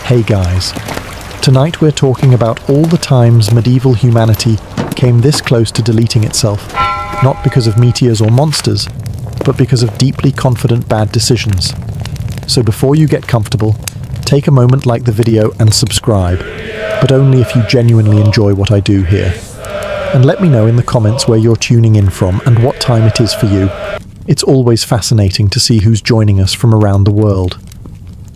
Hey guys, tonight we're talking about all the times medieval humanity came this close to deleting itself, not because of meteors or monsters, but because of deeply confident bad decisions. So before you get comfortable, take a moment, like the video and subscribe, but only if you genuinely enjoy what I do here. And let me know in the comments where you're tuning in from and what time it is for you. It's always fascinating to see who's joining us from around the world.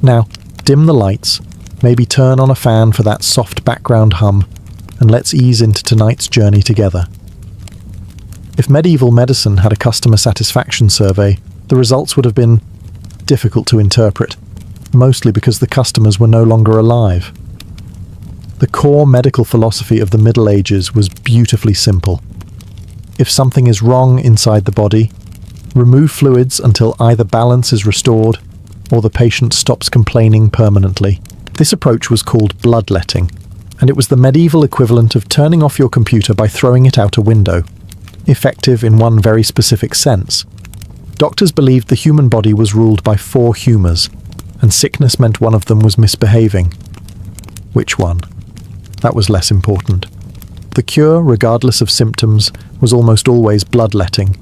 Now, dim the lights, maybe turn on a fan for that soft background hum, and let's ease into tonight's journey together. If medieval medicine had a customer satisfaction survey, the results would have been difficult to interpret, mostly because the customers were no longer alive. The core medical philosophy of the Middle Ages was beautifully simple. If something is wrong inside the body, remove fluids until either balance is restored or the patient stops complaining permanently. This approach was called bloodletting, and it was the medieval equivalent of turning off your computer by throwing it out a window, effective in one very specific sense. Doctors believed the human body was ruled by 4 humours, and sickness meant one of them was misbehaving. Which one? That was less important. The cure, regardless of symptoms, was almost always bloodletting.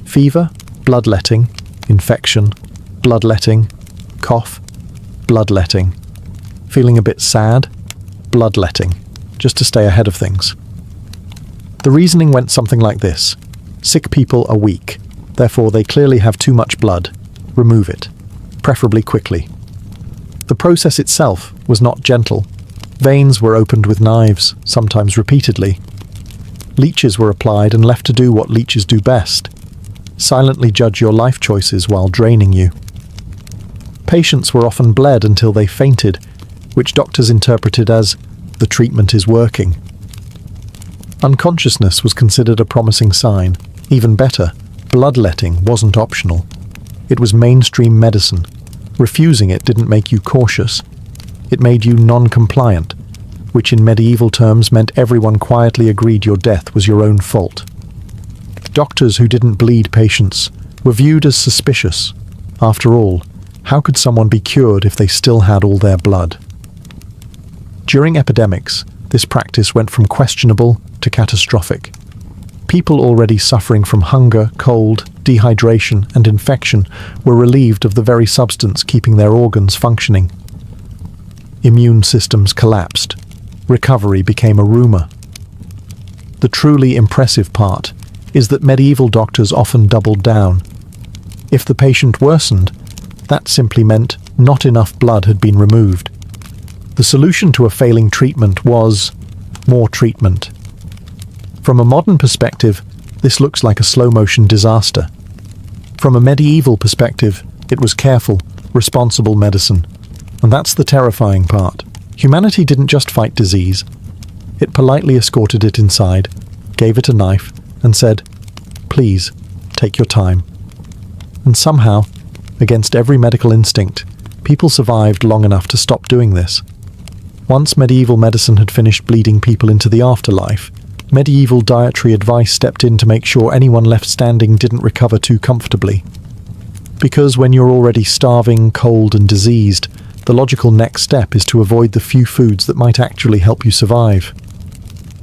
Fever, bloodletting. Infection, bloodletting. Cough, bloodletting. Feeling a bit sad, bloodletting, just to stay ahead of things. The reasoning went something like this. Sick people are weak, therefore they clearly have too much blood. Remove it, preferably quickly. The process itself was not gentle. Veins were opened with knives, sometimes repeatedly. Leeches were applied and left to do what leeches do best: silently judge your life choices while draining you. Patients were often bled until they fainted, which doctors interpreted as, the treatment is working. Unconsciousness was considered a promising sign. Even better, bloodletting wasn't optional. It was mainstream medicine. Refusing it didn't make you cautious. It made you non-compliant, which in medieval terms meant everyone quietly agreed your death was your own fault. Doctors who didn't bleed patients were viewed as suspicious. After all, how could someone be cured if they still had all their blood? During epidemics, this practice went from questionable to catastrophic. People already suffering from hunger, cold, dehydration, and infection were relieved of the very substance keeping their organs functioning. Immune systems collapsed. Recovery became a rumor. The truly impressive part is that medieval doctors often doubled down. If the patient worsened, that simply meant not enough blood had been removed. The solution to a failing treatment was more treatment. From a modern perspective, this looks like a slow-motion disaster. From a medieval perspective, it was careful, responsible medicine. And that's the terrifying part. Humanity didn't just fight disease. It politely escorted it inside, gave it a knife, and said, "Please, take your time." And somehow, against every medical instinct, people survived long enough to stop doing this. Once medieval medicine had finished bleeding people into the afterlife, medieval dietary advice stepped in to make sure anyone left standing didn't recover too comfortably. Because when you're already starving, cold, and diseased, the logical next step is to avoid the few foods that might actually help you survive.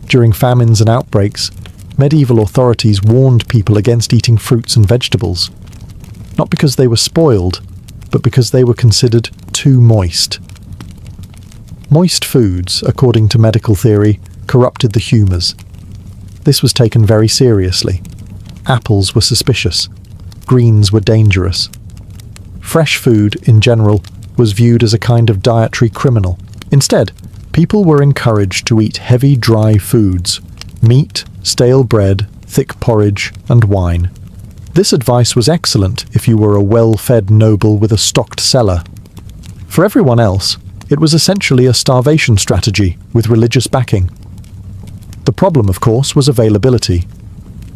During famines and outbreaks, medieval authorities warned people against eating fruits and vegetables. Not because they were spoiled, but because they were considered too moist. Moist foods, according to medical theory, corrupted the humours. This was taken very seriously. Apples were suspicious. Greens were dangerous. Fresh food, in general, was viewed as a kind of dietary criminal. Instead, people were encouraged to eat heavy, dry foods: meat, stale bread, thick porridge, and wine. This advice was excellent if you were a well-fed noble with a stocked cellar. For everyone else, it was essentially a starvation strategy with religious backing. The problem, of course, was availability.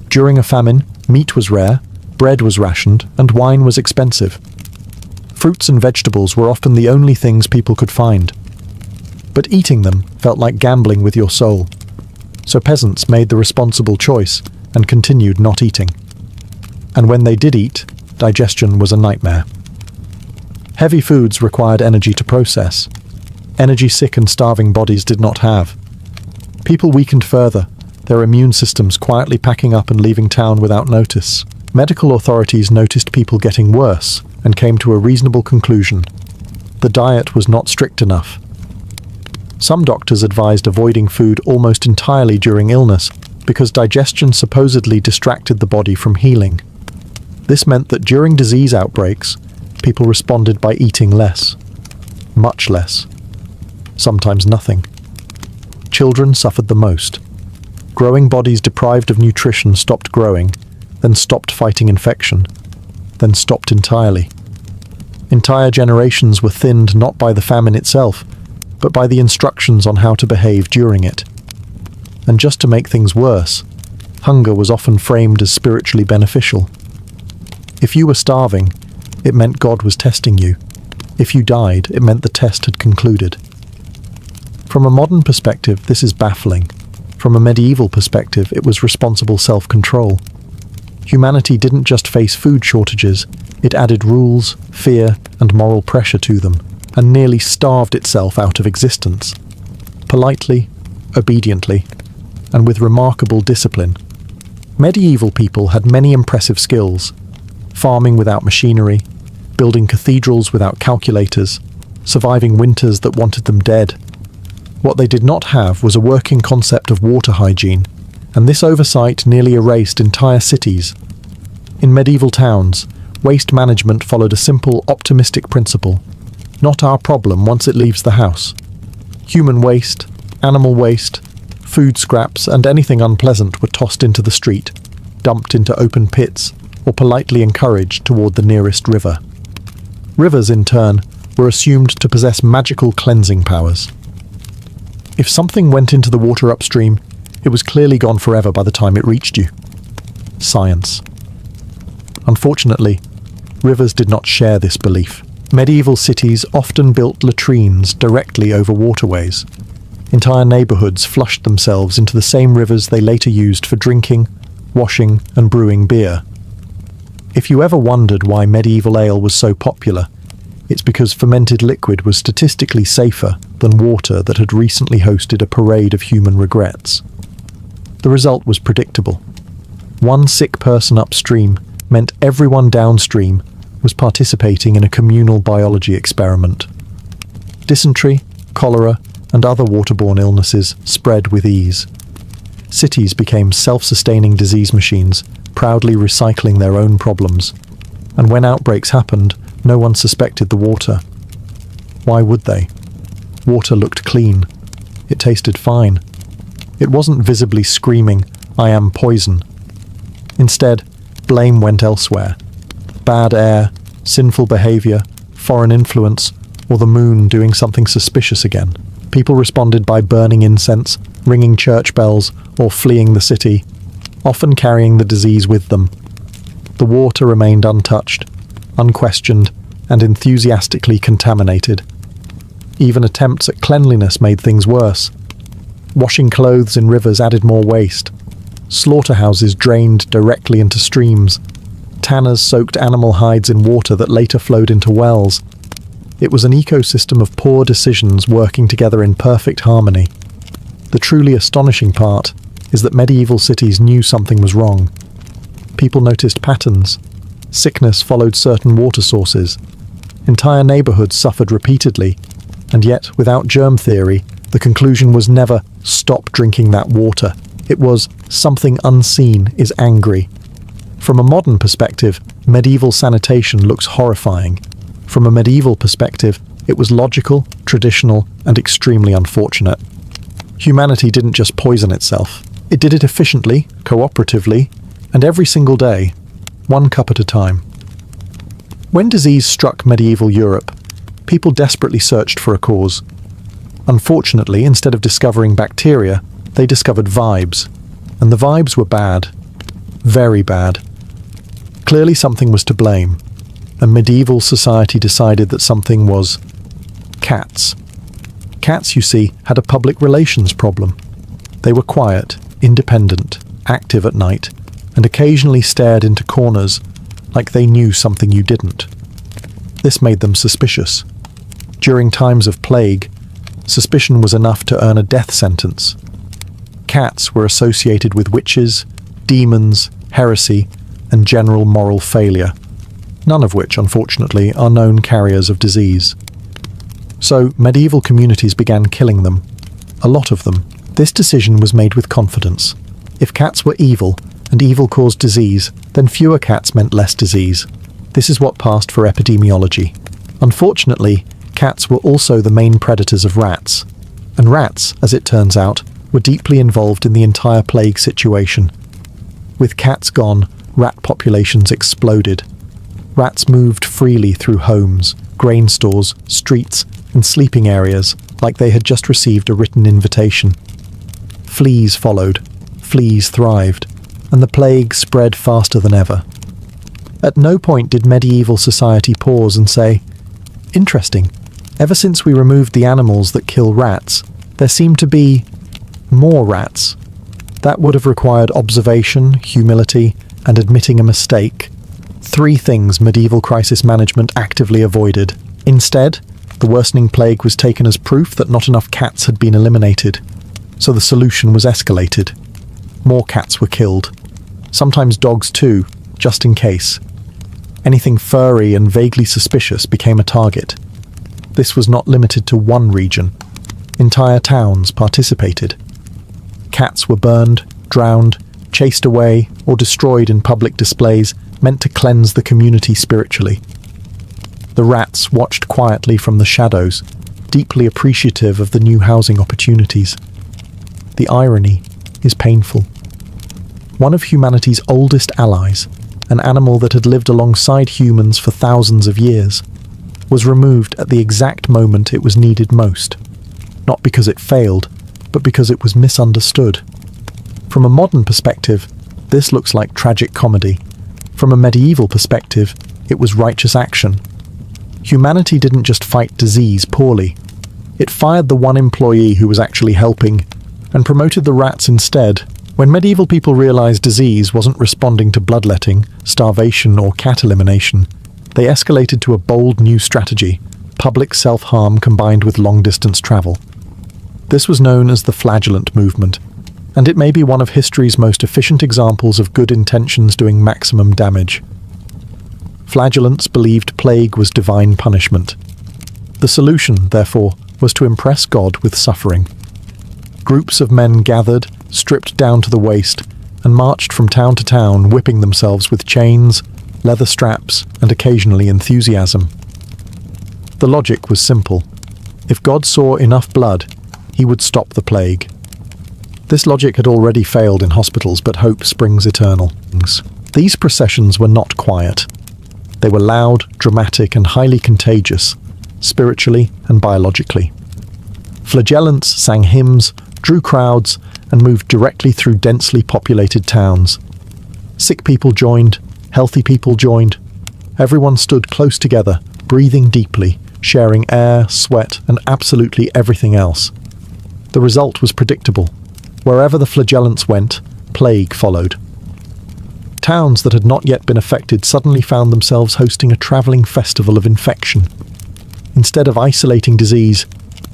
During a famine, meat was rare, bread was rationed, and wine was expensive. Fruits and vegetables were often the only things people could find. But eating them felt like gambling with your soul. So peasants made the responsible choice and continued not eating. And when they did eat, digestion was a nightmare. Heavy foods required energy to process. energy-sick and starving bodies did not have. People weakened further, their immune systems quietly packing up and leaving town without notice. Medical authorities noticed people getting worse and came to a reasonable conclusion. The diet was not strict enough. Some doctors advised avoiding food almost entirely during illness because digestion supposedly distracted the body from healing. This meant that during disease outbreaks, people responded by eating less. Much less. Sometimes nothing. Children suffered the most. Growing bodies deprived of nutrition stopped growing, then stopped fighting infection, then stopped entirely. Entire generations were thinned not by the famine itself, but by the instructions on how to behave during it. And just to make things worse, hunger was often framed as spiritually beneficial. If you were starving, it meant God was testing you. If you died, it meant the test had concluded. From a modern perspective, this is baffling. From a medieval perspective, it was responsible self-control. Humanity didn't just face food shortages, it added rules, fear, and moral pressure to them, and nearly starved itself out of existence. Politely, obediently, and with remarkable discipline. Medieval people had many impressive skills: farming without machinery, building cathedrals without calculators, surviving winters that wanted them dead. What they did not have was a working concept of water hygiene, and this oversight nearly erased entire cities. In medieval towns, waste management followed a simple, optimistic principle: not our problem once it leaves the house. Human waste, animal waste, food scraps, and anything unpleasant were tossed into the street, dumped into open pits, or politely encouraged toward the nearest river. Rivers, in turn, were assumed to possess magical cleansing powers. If something went into the water upstream, it was clearly gone forever by the time it reached you. Science. Unfortunately, rivers did not share this belief. Medieval cities often built latrines directly over waterways. Entire neighborhoods flushed themselves into the same rivers they later used for drinking, washing, and brewing beer. If you ever wondered why medieval ale was so popular, it's because fermented liquid was statistically safer than water that had recently hosted a parade of human regrets. The result was predictable. One sick person upstream meant everyone downstream was participating in a communal biology experiment. Dysentery, cholera, and other waterborne illnesses spread with ease. Cities became self-sustaining disease machines, proudly recycling their own problems. And when outbreaks happened, no one suspected the water. Why would they? Water looked clean. It tasted fine. It wasn't visibly screaming, "I am poison." Instead, blame went elsewhere. Bad air, sinful behavior, foreign influence, or the moon doing something suspicious again. People responded by burning incense, ringing church bells, or fleeing the city, often carrying the disease with them. The water remained untouched, unquestioned, and enthusiastically contaminated. Even attempts at cleanliness made things worse. Washing clothes in rivers added more waste. Slaughterhouses drained directly into streams. Tanners soaked animal hides in water that later flowed into wells. It was an ecosystem of poor decisions working together in perfect harmony. The truly astonishing part is that medieval cities knew something was wrong. People noticed patterns. Sickness followed certain water sources. Entire neighborhoods suffered repeatedly, and yet, without germ theory, the conclusion was never, "Stop drinking that water." It was, "Something unseen is angry." From a modern perspective, medieval sanitation looks horrifying. From a medieval perspective, it was logical, traditional, and extremely unfortunate. Humanity didn't just poison itself. It did it efficiently, cooperatively, and every single day, one cup at a time. When disease struck medieval Europe, people desperately searched for a cause. Unfortunately, instead of discovering bacteria, they discovered vibes. And the vibes were bad. Very bad. Clearly something was to blame, and medieval society decided that something was cats. Cats, you see, had a public relations problem. They were quiet, independent, active at night, and occasionally stared into corners like they knew something you didn't. This made them suspicious. During times of plague, Suspicion was enough to earn a death sentence. Cats were associated with witches, demons, heresy, and general moral failure, none of which, unfortunately, are known carriers of disease. So, medieval communities began killing them. A lot of them. This decision was made with confidence. If cats were evil, and evil caused disease, then fewer cats meant less disease. This is what passed for epidemiology. Unfortunately, cats were also the main predators of rats. And rats, as it turns out, were deeply involved in the entire plague situation. With cats gone, rat populations exploded. Rats moved freely through homes, grain stores, streets, and sleeping areas like they had just received a written invitation. Fleas followed. Fleas thrived, and the plague spread faster than ever. At no point did medieval society pause and say, "Interesting, ever since we removed the animals that kill rats, there seem to be more rats." That would have required observation, humility, and admitting a mistake. 3 things medieval crisis management actively avoided. Instead, the worsening plague was taken as proof that not enough cats had been eliminated, so the solution was escalated. More cats were killed. Sometimes dogs too, just in case. Anything furry and vaguely suspicious became a target. This was not limited to one region. Entire towns participated. Cats were burned, drowned, chased away, or destroyed in public displays meant to cleanse the community spiritually. The rats watched quietly from the shadows, deeply appreciative of the new housing opportunities. The irony is painful. One of humanity's oldest allies, an animal that had lived alongside humans for thousands of years, was removed at the exact moment it was needed most. Not because it failed, but because it was misunderstood. From a modern perspective, this looks like tragic comedy. From a medieval perspective, it was righteous action. Humanity didn't just fight disease poorly. It fired the one employee who was actually helping, and promoted the rats instead. When medieval people realized disease wasn't responding to bloodletting, starvation, or cat elimination, they escalated to a bold new strategy: public self-harm combined with long-distance travel. This was known as the flagellant movement, and it may be one of history's most efficient examples of good intentions doing maximum damage. Flagellants believed plague was divine punishment. The solution, therefore, was to impress God with suffering. Groups of men gathered, stripped down to the waist, and marched from town to town, whipping themselves with chains, leather straps, and occasionally enthusiasm. The logic was simple. If God saw enough blood, he would stop the plague. This logic had already failed in hospitals, but hope springs eternal. These processions were not quiet. They were loud, dramatic, and highly contagious, spiritually and biologically. Flagellants sang hymns, drew crowds, and moved directly through densely populated towns. Sick people joined, healthy people joined. Everyone stood close together, breathing deeply, sharing air, sweat, and absolutely everything else. The result was predictable. Wherever the flagellants went, plague followed. Towns that had not yet been affected suddenly found themselves hosting a travelling festival of infection. Instead of isolating disease,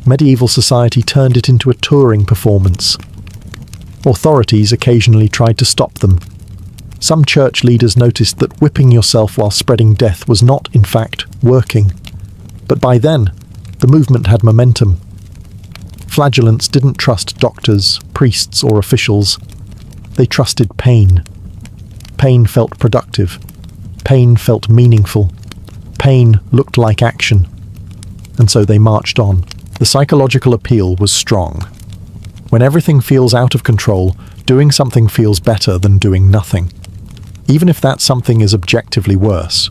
medieval society turned it into a touring performance. Authorities occasionally tried to stop them. Some church leaders noticed that whipping yourself while spreading death was not, in fact, working. But by then, the movement had momentum. Flagellants didn't trust doctors, priests, or officials. They trusted pain. Pain felt productive. Pain felt meaningful. Pain looked like action. And so they marched on. The psychological appeal was strong. When everything feels out of control, doing something feels better than doing nothing, even if that something is objectively worse.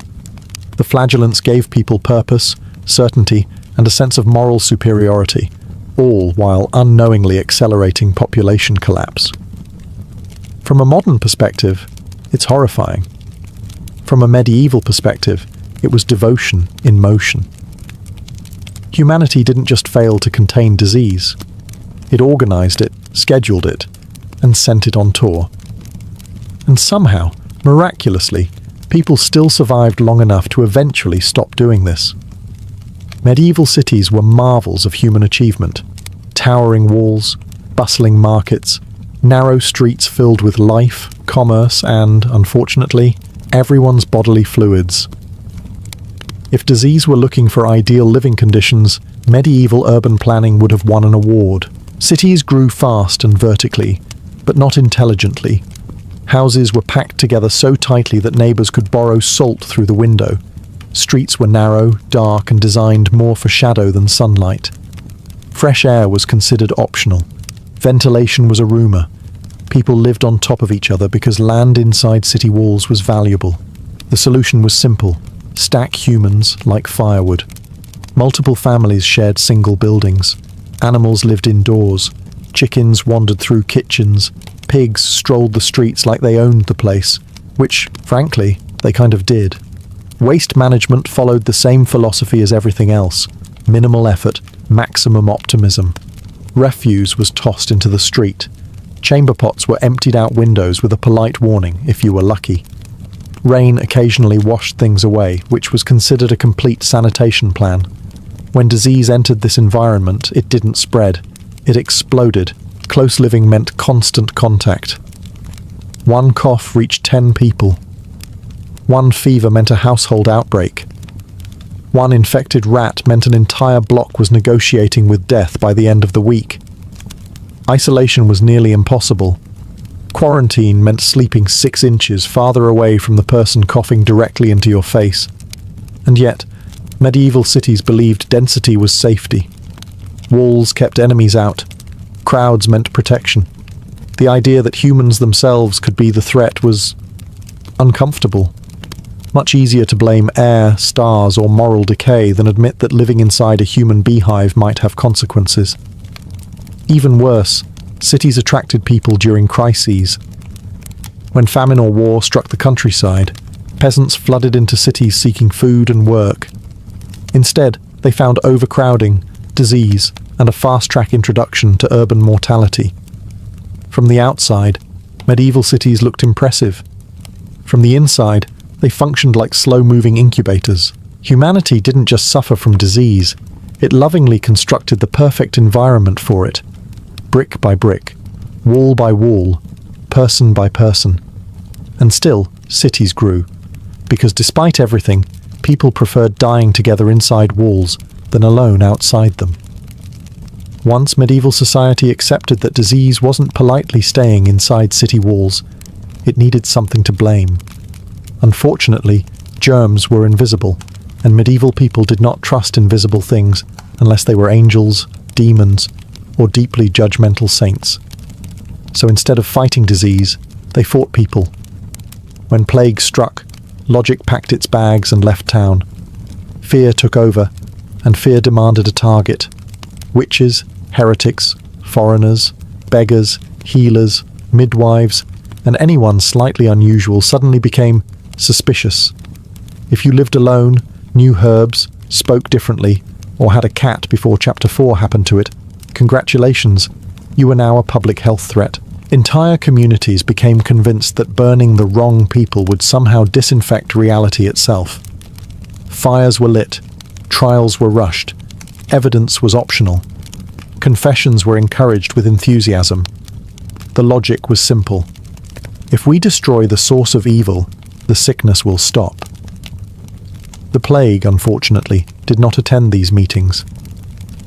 The flagellants gave people purpose, certainty, and a sense of moral superiority, all while unknowingly accelerating population collapse. From a modern perspective, it's horrifying. From a medieval perspective, it was devotion in motion. Humanity didn't just fail to contain disease. It organized it, scheduled it, and sent it on tour. And somehow, miraculously, people still survived long enough to eventually stop doing this. Medieval cities were marvels of human achievement. Towering walls, bustling markets, narrow streets filled with life, commerce, and, unfortunately, everyone's bodily fluids. If disease were looking for ideal living conditions, medieval urban planning would have won an award. Cities grew fast and vertically, but not intelligently. Houses were packed together so tightly that neighbours could borrow salt through the window. Streets were narrow, dark, and designed more for shadow than sunlight. Fresh air was considered optional. Ventilation was a rumour. People lived on top of each other because land inside city walls was valuable. The solution was simple: stack humans like firewood. Multiple families shared single buildings. Animals lived indoors. Chickens wandered through kitchens. Pigs strolled the streets like they owned the place, which, frankly, they kind of did. Waste management followed the same philosophy as everything else: minimal effort, maximum optimism. Refuse was tossed into the street. Chamber pots were emptied out windows with a polite warning if you were lucky. Rain occasionally washed things away, which was considered a complete sanitation plan. When disease entered this environment, it didn't spread. It exploded. Close living meant constant contact. One cough reached 10 people. One fever meant a household outbreak. One infected rat meant an entire block was negotiating with death by the end of the week. Isolation was nearly impossible. Quarantine meant sleeping 6 inches farther away from the person coughing directly into your face. And yet, medieval cities believed density was safety. Walls kept enemies out. Crowds meant protection. The idea that humans themselves could be the threat was uncomfortable. Much easier to blame air, stars, or moral decay than admit that living inside a human beehive might have consequences. Even worse, cities attracted people during crises. When famine or war struck the countryside, peasants flooded into cities seeking food and work. Instead, they found overcrowding, disease, and a fast-track introduction to urban mortality. From the outside, medieval cities looked impressive. From the inside, they functioned like slow-moving incubators. Humanity didn't just suffer from disease, it lovingly constructed the perfect environment for it. Brick by brick, wall by wall, person by person. And still, cities grew. Because despite everything, people preferred dying together inside walls than alone outside them. Once medieval society accepted that disease wasn't politely staying inside city walls, it needed something to blame. Unfortunately, germs were invisible, and medieval people did not trust invisible things unless they were angels, demons, or deeply judgmental saints. So instead of fighting disease, they fought people. When plague struck, logic packed its bags and left town. Fear took over, and fear demanded a target. Witches, heretics, foreigners, beggars, healers, midwives, and anyone slightly unusual suddenly became suspicious. If you lived alone, knew herbs, spoke differently, or had a cat before Chapter 4 happened to it, congratulations, you were now a public health threat. Entire communities became convinced that burning the wrong people would somehow disinfect reality itself. Fires were lit, trials were rushed, evidence was optional, confessions were encouraged with enthusiasm. The logic was simple. If we destroy the source of evil, the sickness will stop. The plague, unfortunately, did not attend these meetings.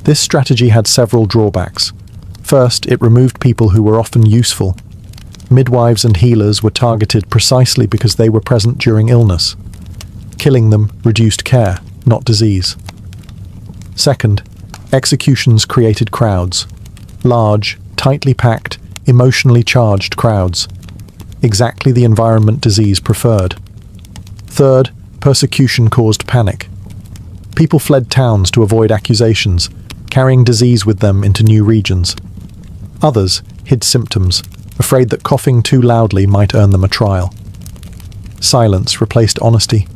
This strategy had several drawbacks. First, it removed people who were often useful. Midwives and healers were targeted precisely because they were present during illness. Killing them reduced care, not disease. Second, executions created crowds. Large, tightly packed, emotionally charged crowds. Exactly the environment disease preferred. Third, persecution caused panic. People fled towns to avoid accusations, carrying disease with them into new regions. Others hid symptoms, afraid that coughing too loudly might earn them a trial. Silence replaced honesty,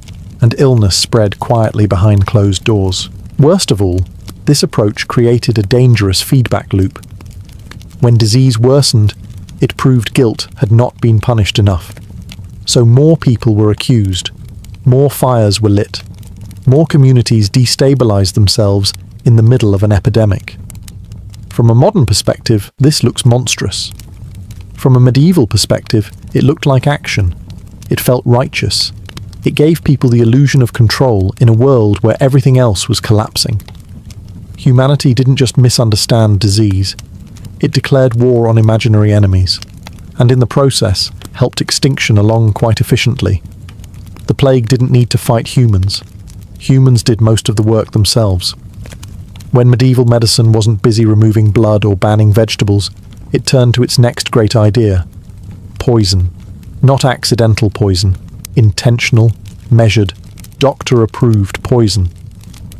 and illness spread quietly behind closed doors. Worst of all, this approach created a dangerous feedback loop. When disease worsened, it proved guilt had not been punished enough. So more people were accused, more fires were lit, More communities destabilized themselves in the middle of an epidemic. From a modern perspective, this looks monstrous. From a medieval perspective, it looked like action. It felt righteous. It gave people the illusion of control in a world where everything else was collapsing. Humanity didn't just misunderstand disease, it declared war on imaginary enemies, and in the process helped extinction along quite efficiently. The plague didn't need to fight humans. Humans did most of the work themselves. When medieval medicine wasn't busy removing blood or banning vegetables, it turned to its next great idea: poison. Not accidental poison, intentional, measured, doctor-approved poison.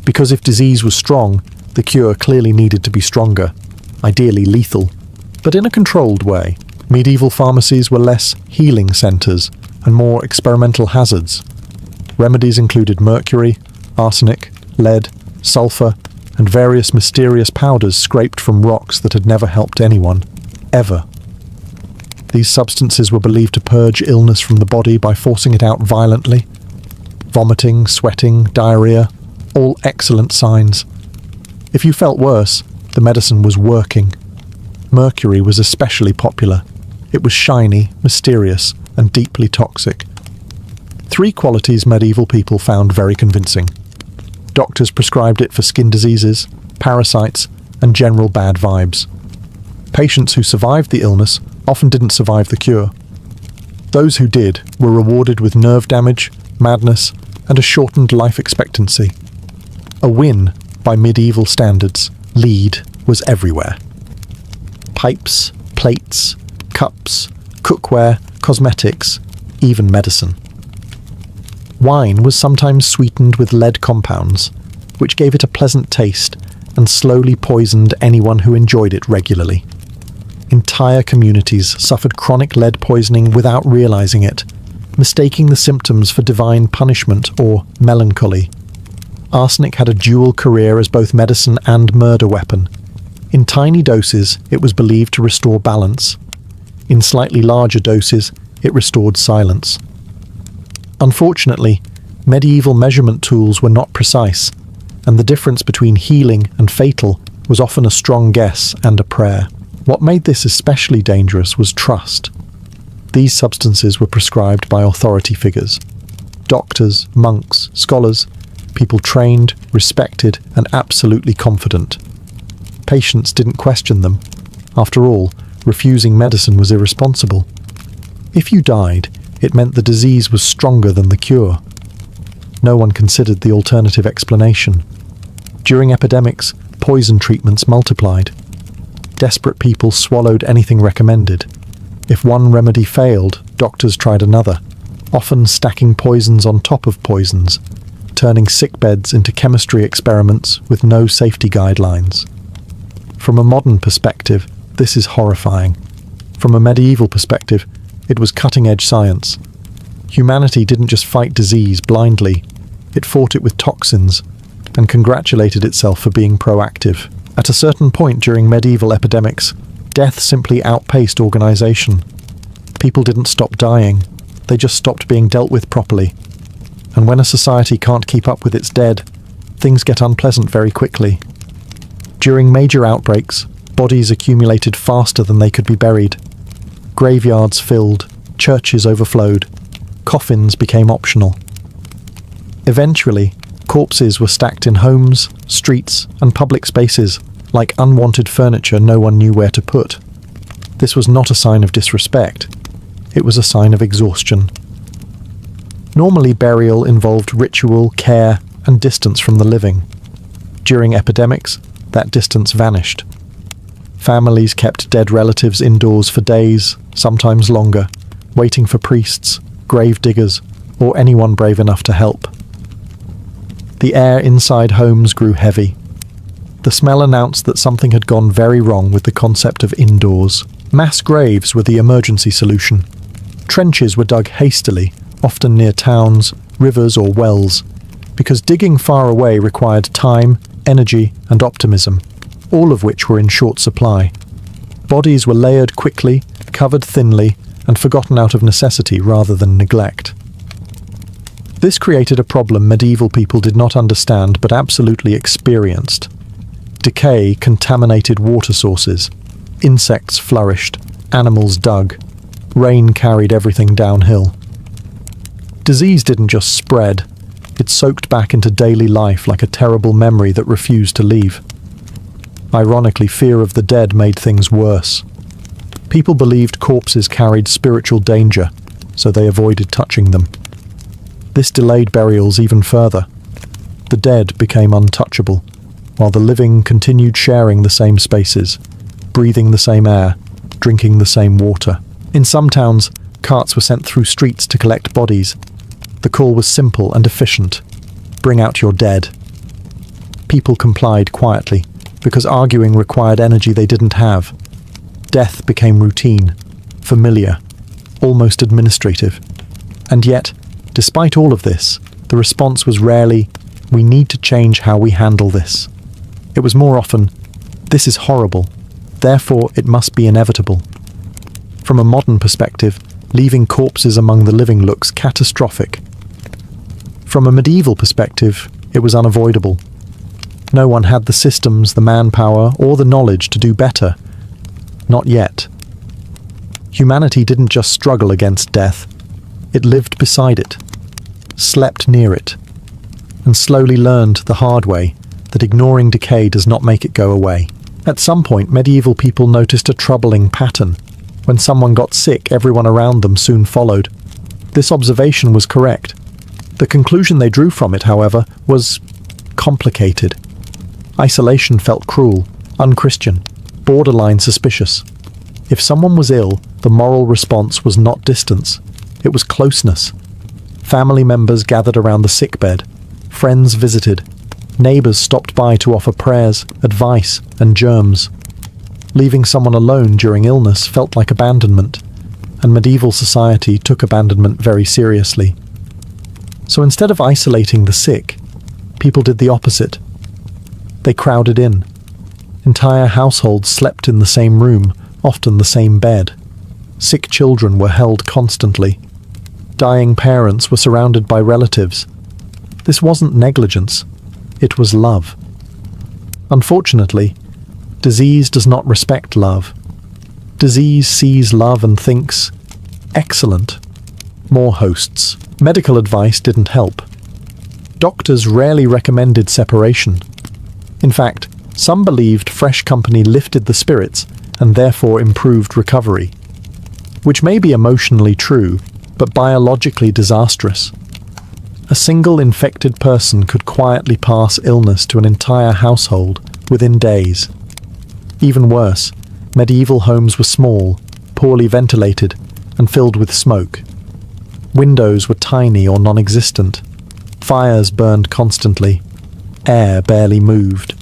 Because if disease was strong, the cure clearly needed to be stronger, ideally lethal, but in a controlled way. Medieval pharmacies were less healing centres and more experimental hazards. Remedies included mercury, arsenic, lead, sulphur, and various mysterious powders scraped from rocks that had never helped anyone, ever. These substances were believed to purge illness from the body by forcing it out violently. Vomiting, sweating, diarrhea, all excellent signs. If you felt worse, the medicine was working. Mercury was especially popular. It was shiny, mysterious, and deeply toxic. 3 qualities medieval people found very convincing. Doctors prescribed it for skin diseases, parasites, and general bad vibes. Patients who survived the illness often didn't survive the cure. Those who did were rewarded with nerve damage, madness, and a shortened life expectancy. A win by medieval standards. Lead was everywhere. Pipes, plates, cups, cookware, cosmetics, even medicine. Wine was sometimes sweetened with lead compounds, which gave it a pleasant taste and slowly poisoned anyone who enjoyed it regularly. Entire communities suffered chronic lead poisoning without realizing it, mistaking the symptoms for divine punishment or melancholy. Arsenic had a dual career as both medicine and murder weapon. In tiny doses, it was believed to restore balance. In slightly larger doses, it restored silence. Unfortunately, medieval measurement tools were not precise, and the difference between healing and fatal was often a strong guess and a prayer. What made this especially dangerous was trust. These substances were prescribed by authority figures. Doctors, monks, scholars, people trained, respected, and absolutely confident. Patients didn't question them. After all, refusing medicine was irresponsible. If you died, it meant the disease was stronger than the cure. No one considered the alternative explanation. During epidemics, poison treatments multiplied. Desperate people swallowed anything recommended. If one remedy failed, doctors tried another, often stacking poisons on top of poisons, turning sickbeds into chemistry experiments with no safety guidelines. From a modern perspective, this is horrifying. From a medieval perspective, it was cutting-edge science. Humanity didn't just fight disease blindly, it fought it with toxins, and congratulated itself for being proactive. At a certain point during medieval epidemics, death simply outpaced organization. People didn't stop dying, they just stopped being dealt with properly. And when a society can't keep up with its dead, things get unpleasant very quickly. During major outbreaks, bodies accumulated faster than they could be buried. Graveyards filled, churches overflowed, coffins became optional. Eventually, corpses were stacked in homes, streets, and public spaces, like unwanted furniture no one knew where to put. This was not a sign of disrespect. It was a sign of exhaustion. Normally, burial involved ritual, care, and distance from the living. During epidemics, that distance vanished. Families kept dead relatives indoors for days, sometimes longer, waiting for priests, grave diggers, or anyone brave enough to help. The air inside homes grew heavy. The smell announced that something had gone very wrong with the concept of indoors. Mass graves were the emergency solution. Trenches were dug hastily, often near towns, rivers, or wells, because digging far away required time, energy, and optimism, all of which were in short supply. Bodies were layered quickly, covered thinly, and forgotten out of necessity rather than neglect. This created a problem medieval people did not understand but absolutely experienced. Decay contaminated water sources. Insects flourished. Animals dug. Rain carried everything downhill. Disease didn't just spread. It soaked back into daily life like a terrible memory that refused to leave. Ironically, fear of the dead made things worse. People believed corpses carried spiritual danger, so they avoided touching them. This delayed burials even further. The dead became untouchable, while the living continued sharing the same spaces, breathing the same air, drinking the same water. In some towns, carts were sent through streets to collect bodies. The call was simple and efficient. Bring out your dead. People complied quietly, because arguing required energy they didn't have. Death became routine, familiar, almost administrative. And yet, despite all of this, the response was rarely, "We need to change how we handle this." It was more often, "This is horrible, therefore it must be inevitable." From a modern perspective, leaving corpses among the living looks catastrophic. From a medieval perspective, it was unavoidable. No one had the systems, the manpower, or the knowledge to do better. Not yet. Humanity didn't just struggle against death, it lived beside it, slept near it, and slowly learned the hard way that ignoring decay does not make it go away. At some point, medieval people noticed a troubling pattern. When someone got sick, everyone around them soon followed. This observation was correct. The conclusion they drew from it, however, was complicated. Isolation felt cruel, unchristian, borderline suspicious. If someone was ill, the moral response was not distance, it was closeness. Family members gathered around the sickbed, friends visited, neighbors stopped by to offer prayers, advice, and germs. Leaving someone alone during illness felt like abandonment, and medieval society took abandonment very seriously. So instead of isolating the sick, people did the opposite. They crowded in. Entire households slept in the same room, often the same bed. Sick children were held constantly. Dying parents were surrounded by relatives. This wasn't negligence, it was love. Unfortunately, disease does not respect love. Disease sees love and thinks, "Excellent, more hosts." Medical advice didn't help. Doctors rarely recommended separation. In fact, some believed fresh company lifted the spirits and therefore improved recovery, which may be emotionally true, but biologically disastrous. A single infected person could quietly pass illness to an entire household within days. Even worse, medieval homes were small, poorly ventilated, and filled with smoke. Windows were tiny or non-existent. Fires burned constantly. Air barely moved.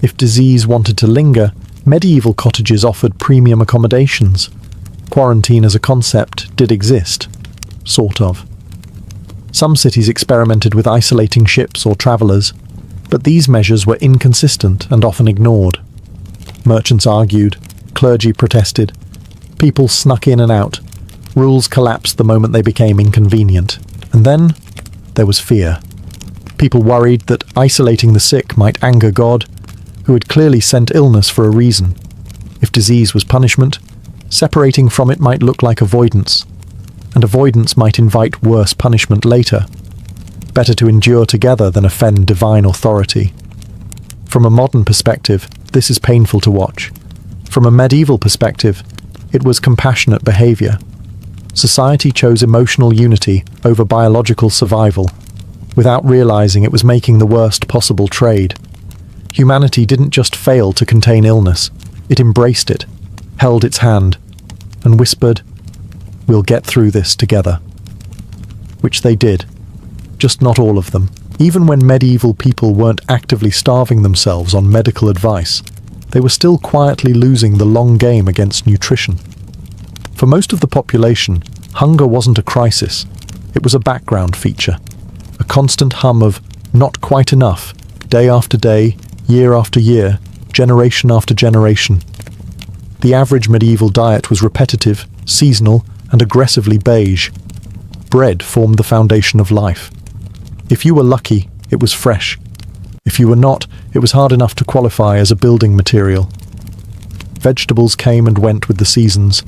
If disease wanted to linger, medieval cottages offered premium accommodations. Quarantine as a concept did exist, sort of. Some cities experimented with isolating ships or travelers, but these measures were inconsistent and often ignored. Merchants argued, clergy protested, people snuck in and out, rules collapsed the moment they became inconvenient. And then there was fear. People worried that isolating the sick might anger God, who had clearly sent illness for a reason. If disease was punishment, separating from it might look like avoidance, and avoidance might invite worse punishment later. Better to endure together than offend divine authority. From a modern perspective, this is painful to watch. From a medieval perspective, it was compassionate behavior. Society chose emotional unity over biological survival, without realizing it was making the worst possible trade. Humanity didn't just fail to contain illness, it embraced it, held its hand, and whispered, "We'll get through this together." Which they did, just not all of them. Even when medieval people weren't actively starving themselves on medical advice, they were still quietly losing the long game against nutrition. For most of the population, hunger wasn't a crisis, it was a background feature. A constant hum of not quite enough, day after day, year after year, generation after generation. The average medieval diet was repetitive, seasonal, and aggressively beige. Bread formed the foundation of life. If you were lucky, it was fresh. If you were not, it was hard enough to qualify as a building material. Vegetables came and went with the seasons.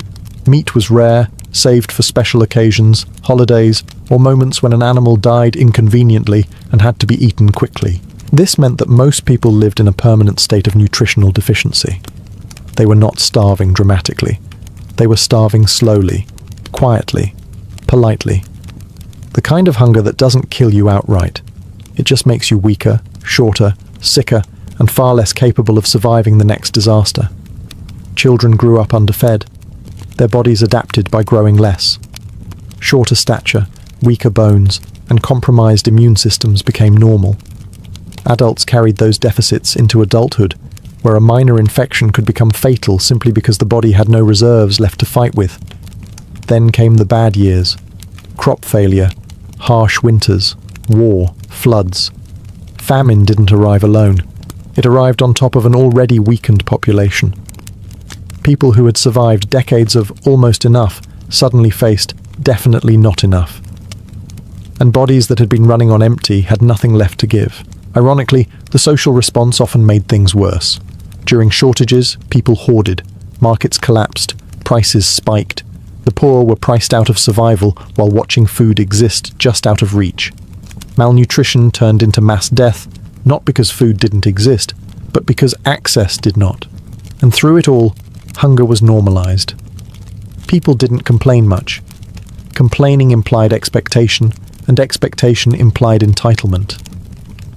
Meat was rare, saved for special occasions, holidays, or moments when an animal died inconveniently and had to be eaten quickly. This meant that most people lived in a permanent state of nutritional deficiency. They were not starving dramatically. They were starving slowly, quietly, politely. The kind of hunger that doesn't kill you outright. It just makes you weaker, shorter, sicker, and far less capable of surviving the next disaster. Children grew up underfed. Their bodies adapted by growing less. Shorter stature, weaker bones, and compromised immune systems became normal. Adults carried those deficits into adulthood, where a minor infection could become fatal simply because the body had no reserves left to fight with. Then came the bad years. Crop failure, harsh winters, war, floods. Famine didn't arrive alone. It arrived on top of an already weakened population. People who had survived decades of almost enough suddenly faced definitely not enough. And bodies that had been running on empty had nothing left to give. Ironically, the social response often made things worse. During shortages, people hoarded, markets collapsed, prices spiked. The poor were priced out of survival while watching food exist just out of reach. Malnutrition turned into mass death, not because food didn't exist, but because access did not. And through it all, hunger was normalized. People didn't complain much. Complaining implied expectation, and expectation implied entitlement.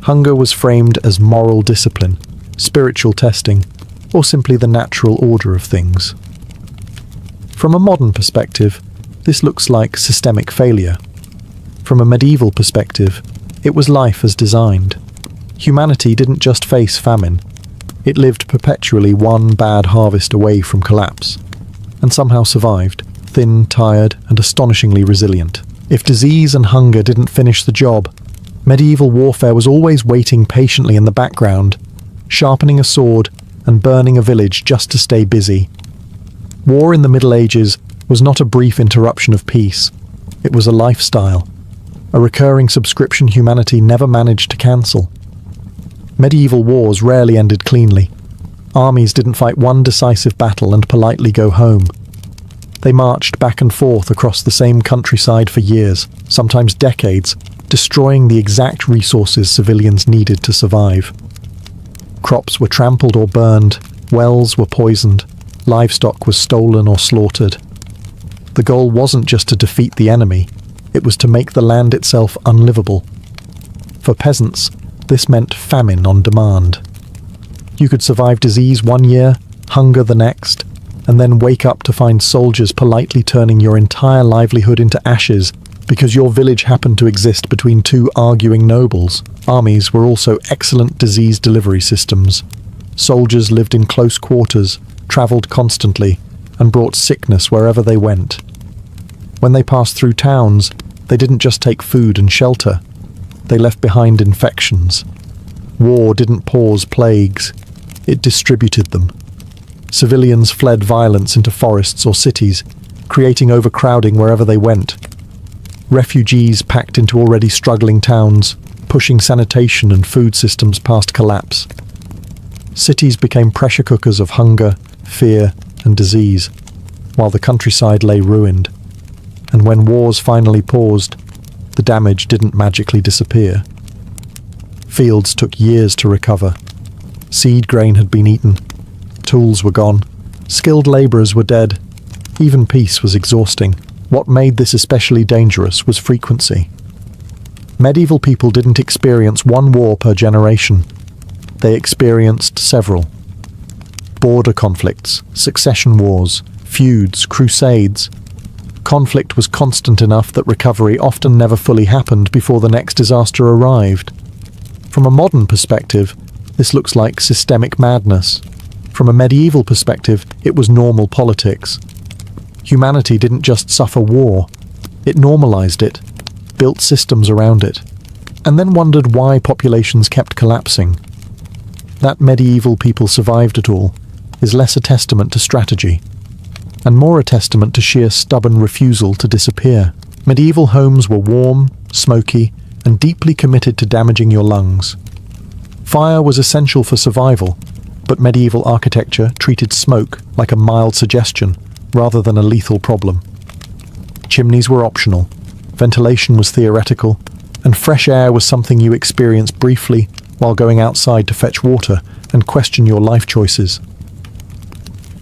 Hunger was framed as moral discipline, spiritual testing, or simply the natural order of things. From a modern perspective, this looks like systemic failure. From a medieval perspective, it was life as designed. Humanity didn't just face famine. It lived perpetually one bad harvest away from collapse, and somehow survived, thin, tired, and astonishingly resilient. If disease and hunger didn't finish the job, medieval warfare was always waiting patiently in the background, sharpening a sword and burning a village just to stay busy. War in the Middle Ages was not a brief interruption of peace. It was a lifestyle, a recurring subscription humanity never managed to cancel. Medieval wars rarely ended cleanly. Armies didn't fight one decisive battle and politely go home. They marched back and forth across the same countryside for years, sometimes decades, destroying the exact resources civilians needed to survive. Crops were trampled or burned, wells were poisoned, livestock was stolen or slaughtered. The goal wasn't just to defeat the enemy, it was to make the land itself unlivable. For peasants, this meant famine on demand. You could survive disease one year, hunger the next, and then wake up to find soldiers politely turning your entire livelihood into ashes because your village happened to exist between two arguing nobles. Armies were also excellent disease delivery systems. Soldiers lived in close quarters, travelled constantly, and brought sickness wherever they went. When they passed through towns, they didn't just take food and shelter. They left behind infections. War didn't pause plagues. It distributed them. Civilians fled violence into forests or cities, creating overcrowding wherever they went. Refugees packed into already struggling towns, pushing sanitation and food systems past collapse. Cities became pressure cookers of hunger, fear, and disease, while the countryside lay ruined. And when wars finally paused, the damage didn't magically disappear. Fields took years to recover. Seed grain had been eaten. Tools were gone. Skilled labourers were dead. Even peace was exhausting. What made this especially dangerous was frequency. Medieval people didn't experience one war per generation. They experienced several. Border conflicts, succession wars, feuds, crusades. Conflict was constant enough that recovery often never fully happened before the next disaster arrived. From a modern perspective, this looks like systemic madness. From a medieval perspective, it was normal politics. Humanity didn't just suffer war, it normalized it, built systems around it, and then wondered why populations kept collapsing. That medieval people survived it all is less a testament to strategy, and more a testament to sheer stubborn refusal to disappear. Medieval homes were warm, smoky, and deeply committed to damaging your lungs. Fire was essential for survival, but medieval architecture treated smoke like a mild suggestion rather than a lethal problem. Chimneys were optional, ventilation was theoretical, and fresh air was something you experienced briefly while going outside to fetch water and question your life choices.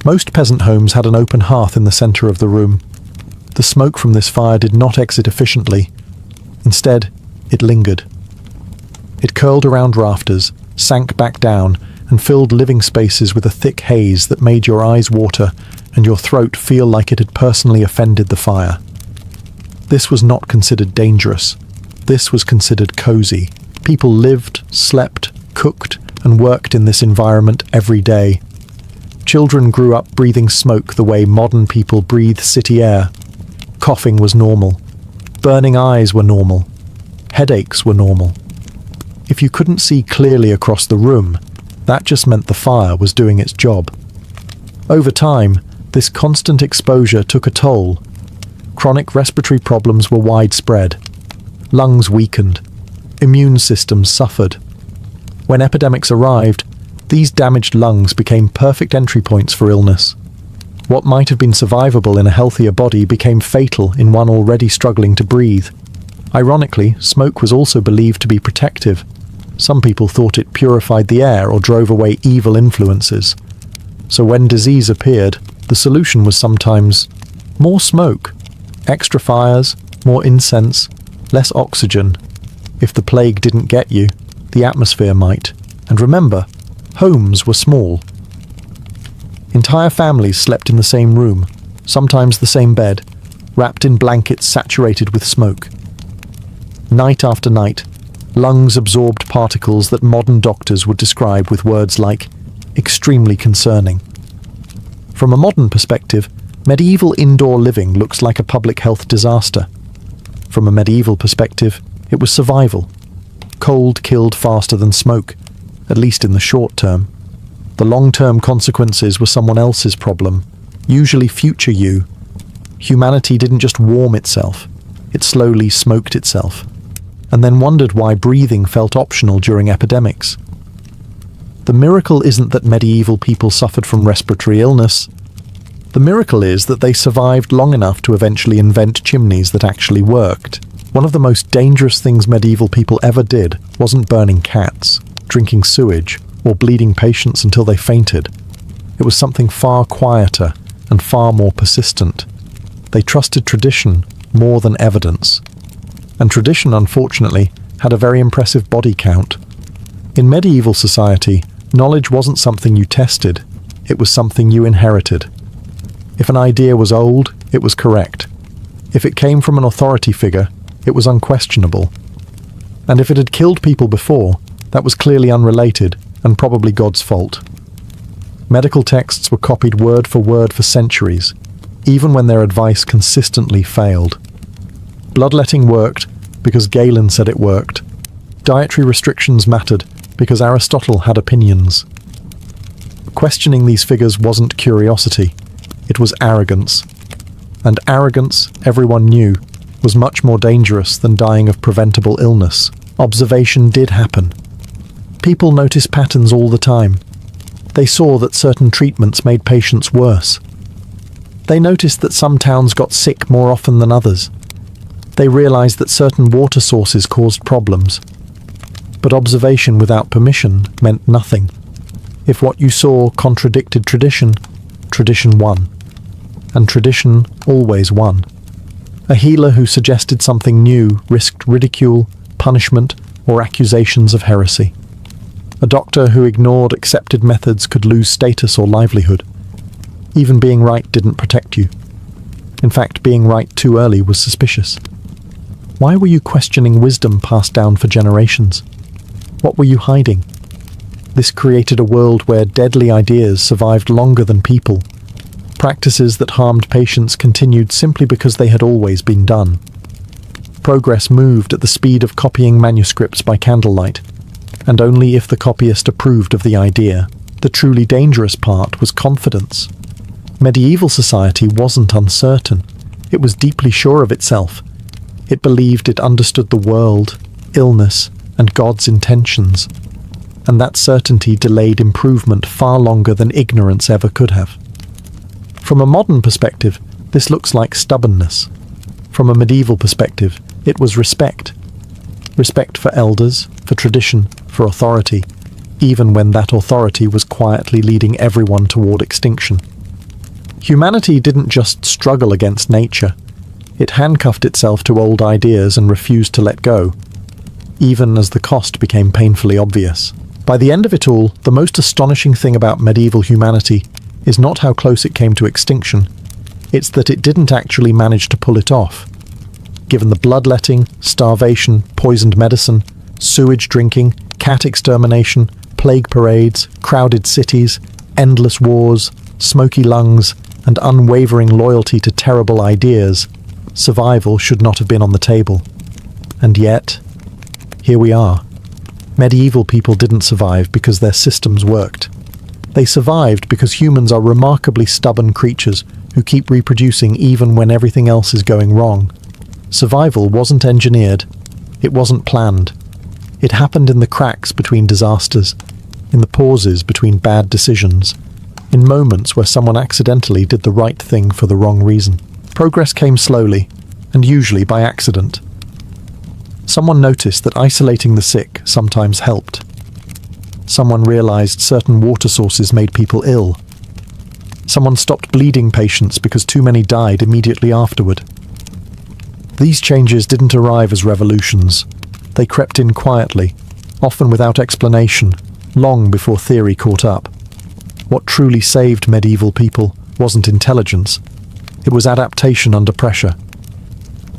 Most peasant homes had an open hearth in the centre of the room. The smoke from this fire did not exit efficiently. Instead, it lingered. It curled around rafters, sank back down, and filled living spaces with a thick haze that made your eyes water and your throat feel like it had personally offended the fire. This was not considered dangerous. This was considered cozy. People lived, slept, cooked, and worked in this environment every day. Children grew up breathing smoke the way modern people breathe city air. Coughing was normal. Burning eyes were normal. Headaches were normal. If you couldn't see clearly across the room, that just meant the fire was doing its job. Over time, this constant exposure took a toll. Chronic respiratory problems were widespread. Lungs weakened. Immune systems suffered. When epidemics arrived, these damaged lungs became perfect entry points for illness. What might have been survivable in a healthier body became fatal in one already struggling to breathe. Ironically, smoke was also believed to be protective. Some people thought it purified the air or drove away evil influences. So when disease appeared, the solution was sometimes more smoke, extra fires, more incense, less oxygen. If the plague didn't get you, the atmosphere might. And remember, homes were small. Entire families slept in the same room, sometimes the same bed, wrapped in blankets saturated with smoke. Night after night, lungs absorbed particles that modern doctors would describe with words like extremely concerning. From a modern perspective, medieval indoor living looks like a public health disaster. From a medieval perspective, it was survival. Cold killed faster than smoke, at least in the short term. The long-term consequences were someone else's problem, usually future you. Humanity didn't just warm itself, it slowly smoked itself, and then wondered why breathing felt optional during epidemics. The miracle isn't that medieval people suffered from respiratory illness. The miracle is that they survived long enough to eventually invent chimneys that actually worked. One of the most dangerous things medieval people ever did wasn't burning cats, drinking sewage, or bleeding patients until they fainted. It was something far quieter and far more persistent. They trusted tradition more than evidence. And tradition, unfortunately, had a very impressive body count. In medieval society, knowledge wasn't something you tested, it was something you inherited. If an idea was old, it was correct. If it came from an authority figure, it was unquestionable. And if it had killed people before, that was clearly unrelated and probably God's fault. Medical texts were copied word for centuries, even when their advice consistently failed. Bloodletting worked because Galen said it worked. Dietary restrictions mattered because Aristotle had opinions. Questioning these figures wasn't curiosity, it was arrogance. And arrogance, everyone knew, was much more dangerous than dying of preventable illness. Observation did happen. People noticed patterns all the time. They saw that certain treatments made patients worse. They noticed that some towns got sick more often than others. They realized that certain water sources caused problems. But observation without permission meant nothing. If what you saw contradicted tradition, tradition won. And tradition always won. A healer who suggested something new risked ridicule, punishment, or accusations of heresy. A doctor who ignored accepted methods could lose status or livelihood. Even being right didn't protect you. In fact, being right too early was suspicious. Why were you questioning wisdom passed down for generations? What were you hiding? This created a world where deadly ideas survived longer than people. Practices that harmed patients continued simply because they had always been done. Progress moved at the speed of copying manuscripts by candlelight, and only if the copyist approved of the idea. The truly dangerous part was confidence. Medieval society wasn't uncertain. It was deeply sure of itself. It believed it understood the world, illness, and God's intentions. And that certainty delayed improvement far longer than ignorance ever could have. From a modern perspective, this looks like stubbornness. From a medieval perspective, it was respect. Respect for elders, for tradition, for authority, even when that authority was quietly leading everyone toward extinction. Humanity didn't just struggle against nature. It handcuffed itself to old ideas and refused to let go, even as the cost became painfully obvious. By the end of it all, the most astonishing thing about medieval humanity is not how close it came to extinction, it's that it didn't actually manage to pull it off. Given the bloodletting, starvation, poisoned medicine, sewage drinking, cat extermination, plague parades, crowded cities, endless wars, smoky lungs, and unwavering loyalty to terrible ideas, survival should not have been on the table. And yet, here we are. Medieval people didn't survive because their systems worked. They survived because humans are remarkably stubborn creatures who keep reproducing even when everything else is going wrong. Survival wasn't engineered. It wasn't planned. It happened in the cracks between disasters, in the pauses between bad decisions, in moments where someone accidentally did the right thing for the wrong reason. Progress came slowly, and usually by accident. Someone noticed that isolating the sick sometimes helped. Someone realized certain water sources made people ill. Someone stopped bleeding patients because too many died immediately afterward. These changes didn't arrive as revolutions. They crept in quietly, often without explanation, long before theory caught up. What truly saved medieval people wasn't intelligence. It was adaptation under pressure.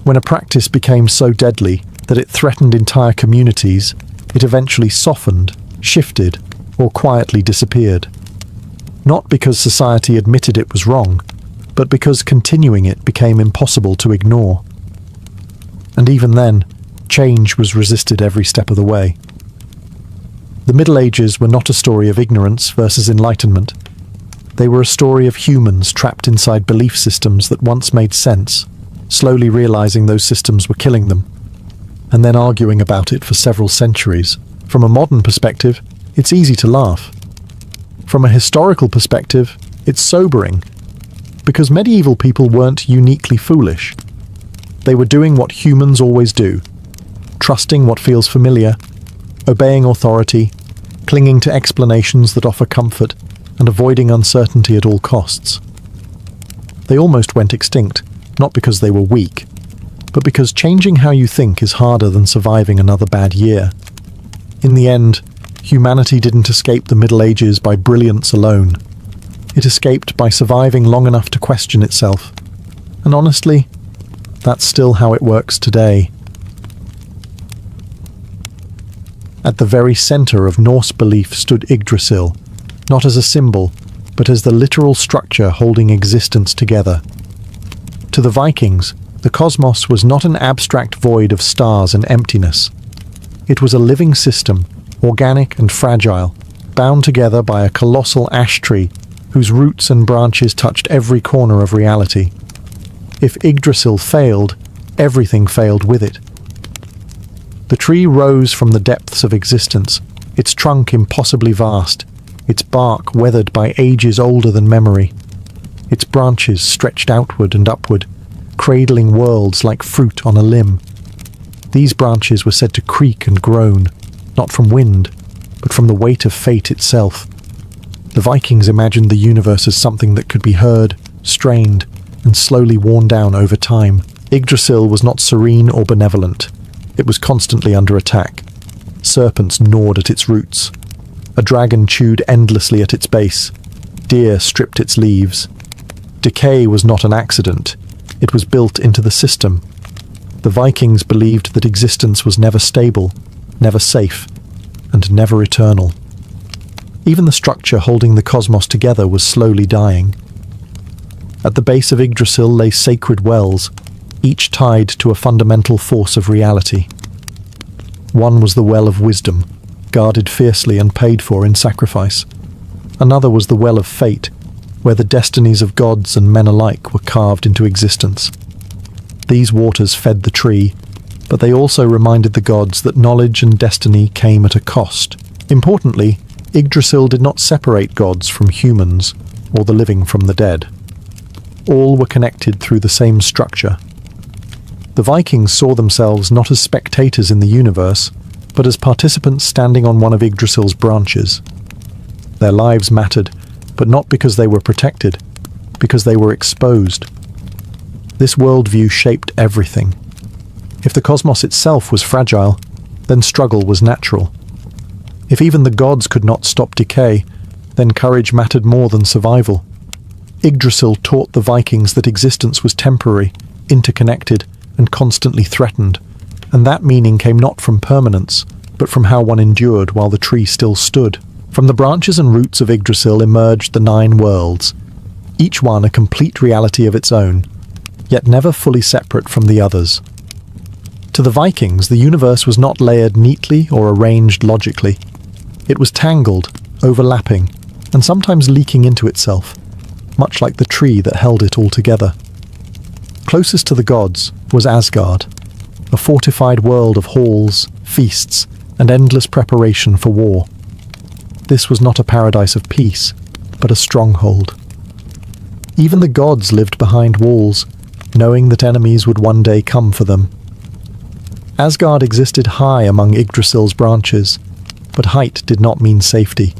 When a practice became so deadly that it threatened entire communities, it eventually softened, shifted, or quietly disappeared. Not because society admitted it was wrong, but because continuing it became impossible to ignore. And even then, change was resisted every step of the way. The Middle Ages were not a story of ignorance versus enlightenment. They were a story of humans trapped inside belief systems that once made sense, slowly realizing those systems were killing them, and then arguing about it for several centuries. From a modern perspective, it's easy to laugh. From a historical perspective, it's sobering, because medieval people weren't uniquely foolish. They were doing what humans always do, trusting what feels familiar, obeying authority, clinging to explanations that offer comfort, and avoiding uncertainty at all costs. They almost went extinct, not because they were weak, but because changing how you think is harder than surviving another bad year. In the end, humanity didn't escape the Middle Ages by brilliance alone. It escaped by surviving long enough to question itself. And honestly, that's still how it works today. At the very center of Norse belief stood Yggdrasil, not as a symbol, but as the literal structure holding existence together. To the Vikings, the cosmos was not an abstract void of stars and emptiness. It was a living system, organic and fragile, bound together by a colossal ash tree whose roots and branches touched every corner of reality. If Yggdrasil failed, everything failed with it. The tree rose from the depths of existence, its trunk impossibly vast, its bark weathered by ages older than memory. Its branches stretched outward and upward, cradling worlds like fruit on a limb. These branches were said to creak and groan, not from wind, but from the weight of fate itself. The Vikings imagined the universe as something that could be heard, strained, and slowly worn down over time. Yggdrasil was not serene or benevolent. It was constantly under attack. Serpents gnawed at its roots. A dragon chewed endlessly at its base. Deer stripped its leaves. Decay was not an accident. It was built into the system. The Vikings believed that existence was never stable, never safe, and never eternal. Even the structure holding the cosmos together was slowly dying. At the base of Yggdrasil lay sacred wells, each tied to a fundamental force of reality. One was the well of wisdom, guarded fiercely and paid for in sacrifice. Another was the well of fate, where the destinies of gods and men alike were carved into existence. These waters fed the tree, but they also reminded the gods that knowledge and destiny came at a cost. Importantly, Yggdrasil did not separate gods from humans or the living from the dead. All were connected through the same structure. The Vikings saw themselves not as spectators in the universe, but as participants standing on one of Yggdrasil's branches. Their lives mattered, but not because they were protected, because they were exposed. This worldview shaped everything. If the cosmos itself was fragile, then struggle was natural. If even the gods could not stop decay, then courage mattered more than survival. Yggdrasil taught the Vikings that existence was temporary, interconnected, and constantly threatened, and that meaning came not from permanence, but from how one endured while the tree still stood. From the branches and roots of Yggdrasil emerged the 9 worlds, each one a complete reality of its own, yet never fully separate from the others. To the Vikings, the universe was not layered neatly or arranged logically. It was tangled, overlapping, and sometimes leaking into itself, much like the tree that held it all together. Closest to the gods was Asgard, a fortified world of halls, feasts, and endless preparation for war. This was not a paradise of peace, but a stronghold. Even the gods lived behind walls, knowing that enemies would one day come for them. Asgard existed high among Yggdrasil's branches, but height did not mean safety.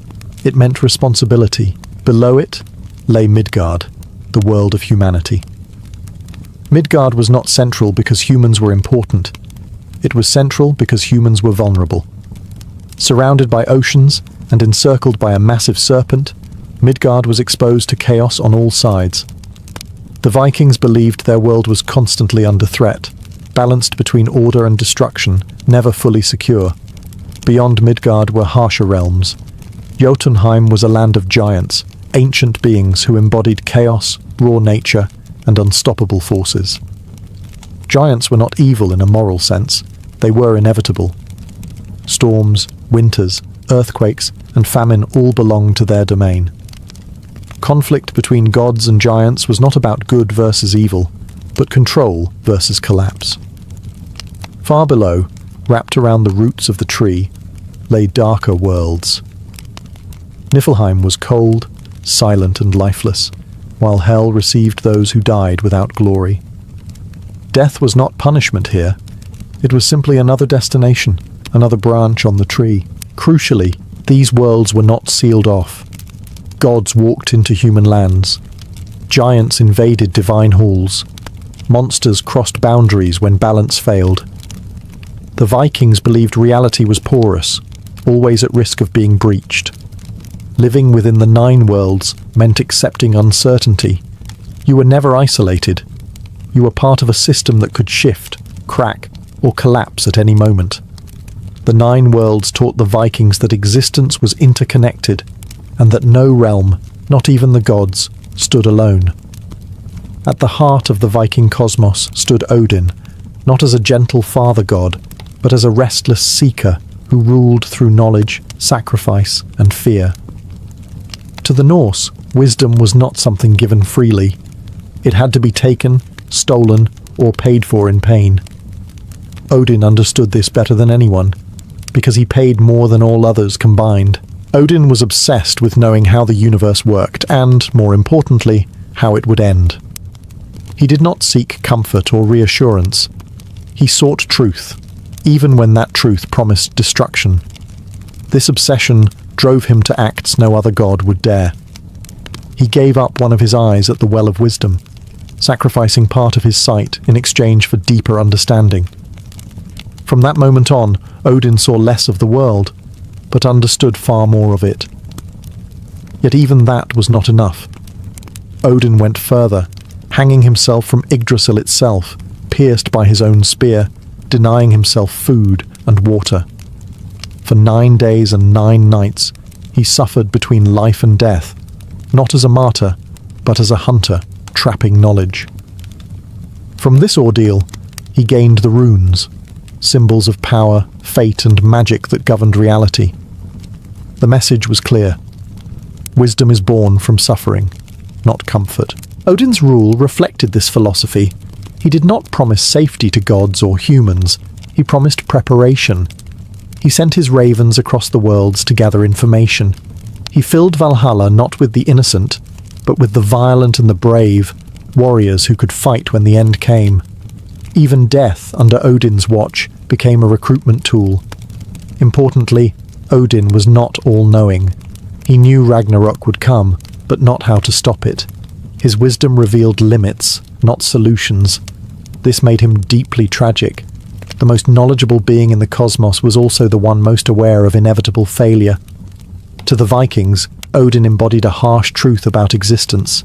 It meant responsibility. Below it lay Midgard, the world of humanity. Midgard was not central because humans were important. It was central because humans were vulnerable. Surrounded by oceans and encircled by a massive serpent, Midgard was exposed to chaos on all sides. The Vikings believed their world was constantly under threat, balanced between order and destruction, never fully secure. Beyond Midgard were harsher realms. Jotunheim was a land of giants, ancient beings who embodied chaos, raw nature, and unstoppable forces. Giants were not evil in a moral sense, they were inevitable. Storms, winters, earthquakes, and famine all belonged to their domain. Conflict between gods and giants was not about good versus evil, but control versus collapse. Far below, wrapped around the roots of the tree, lay darker worlds. Niflheim was cold, silent, and lifeless, while hell received those who died without glory. Death was not punishment here. It was simply another destination, another branch on the tree. Crucially, these worlds were not sealed off. Gods walked into human lands. Giants invaded divine halls. Monsters crossed boundaries when balance failed. The Vikings believed reality was porous, always at risk of being breached. Living within the 9 worlds meant accepting uncertainty. You were never isolated. You were part of a system that could shift, crack, or collapse at any moment. The 9 worlds taught the Vikings that existence was interconnected, and that no realm, not even the gods, stood alone. At the heart of the Viking cosmos stood Odin, not as a gentle father god, but as a restless seeker who ruled through knowledge, sacrifice, and fear. To the Norse, wisdom was not something given freely. It had to be taken, stolen, or paid for in pain. Odin understood this better than anyone, because he paid more than all others combined. Odin was obsessed with knowing how the universe worked and, more importantly, how it would end. He did not seek comfort or reassurance. He sought truth, even when that truth promised destruction. This obsession drove him to acts no other god would dare. He gave up one of his eyes at the Well of Wisdom, sacrificing part of his sight in exchange for deeper understanding. From that moment on, Odin saw less of the world, but understood far more of it. Yet even that was not enough. Odin went further, hanging himself from Yggdrasil itself, pierced by his own spear, denying himself food and water. For 9 days and 9 nights, he suffered between life and death, not as a martyr, but as a hunter, trapping knowledge. From this ordeal, he gained the runes, symbols of power, fate, and magic that governed reality. The message was clear. Wisdom is born from suffering, not comfort. Odin's rule reflected this philosophy. He did not promise safety to gods or humans. He promised preparation. He sent his ravens across the worlds to gather information. He filled Valhalla not with the innocent, but with the violent and the brave, warriors who could fight when the end came. Even death, under Odin's watch, became a recruitment tool. Importantly, Odin was not all-knowing. He knew Ragnarok would come, but not how to stop it. His wisdom revealed limits, not solutions. This made him deeply tragic. The most knowledgeable being in the cosmos was also the one most aware of inevitable failure. To the Vikings, Odin embodied a harsh truth about existence.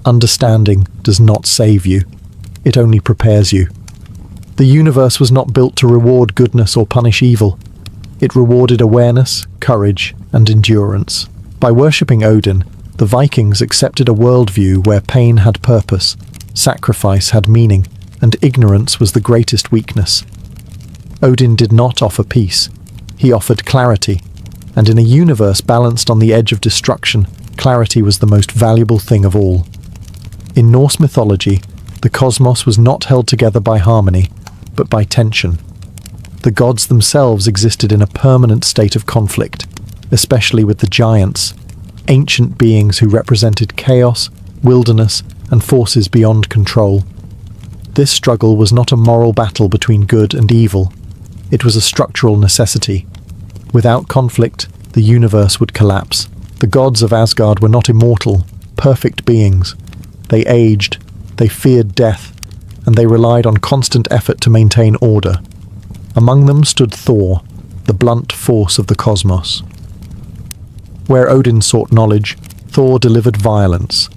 Understanding does not save you. It only prepares you. The universe was not built to reward goodness or punish evil. It rewarded awareness, courage, and endurance. By worshipping Odin, the Vikings accepted a worldview where pain had purpose, sacrifice had meaning, and ignorance was the greatest weakness. Odin did not offer peace. He offered clarity, and in a universe balanced on the edge of destruction, clarity was the most valuable thing of all. In Norse mythology, the cosmos was not held together by harmony, but by tension. The gods themselves existed in a permanent state of conflict, especially with the giants, ancient beings who represented chaos, wilderness, and forces beyond control. This struggle was not a moral battle between good and evil. It was a structural necessity. Without conflict, the universe would collapse. The gods of Asgard were not immortal, perfect beings. They aged, they feared death, and they relied on constant effort to maintain order. Among them stood Thor, the blunt force of the cosmos. Where Odin sought knowledge, Thor delivered violence.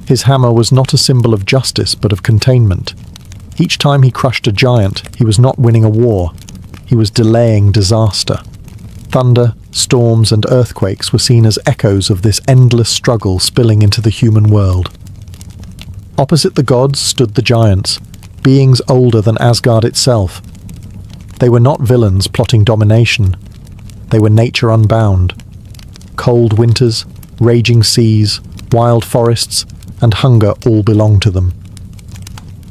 His hammer was not a symbol of justice, but of containment. Each time he crushed a giant, he was not winning a war. He was delaying disaster. Thunder, storms, and earthquakes were seen as echoes of this endless struggle spilling into the human world. Opposite the gods stood the giants, beings older than Asgard itself. They were not villains plotting domination. They were nature unbound. Cold winters, raging seas, wild forests, and hunger all belonged to them.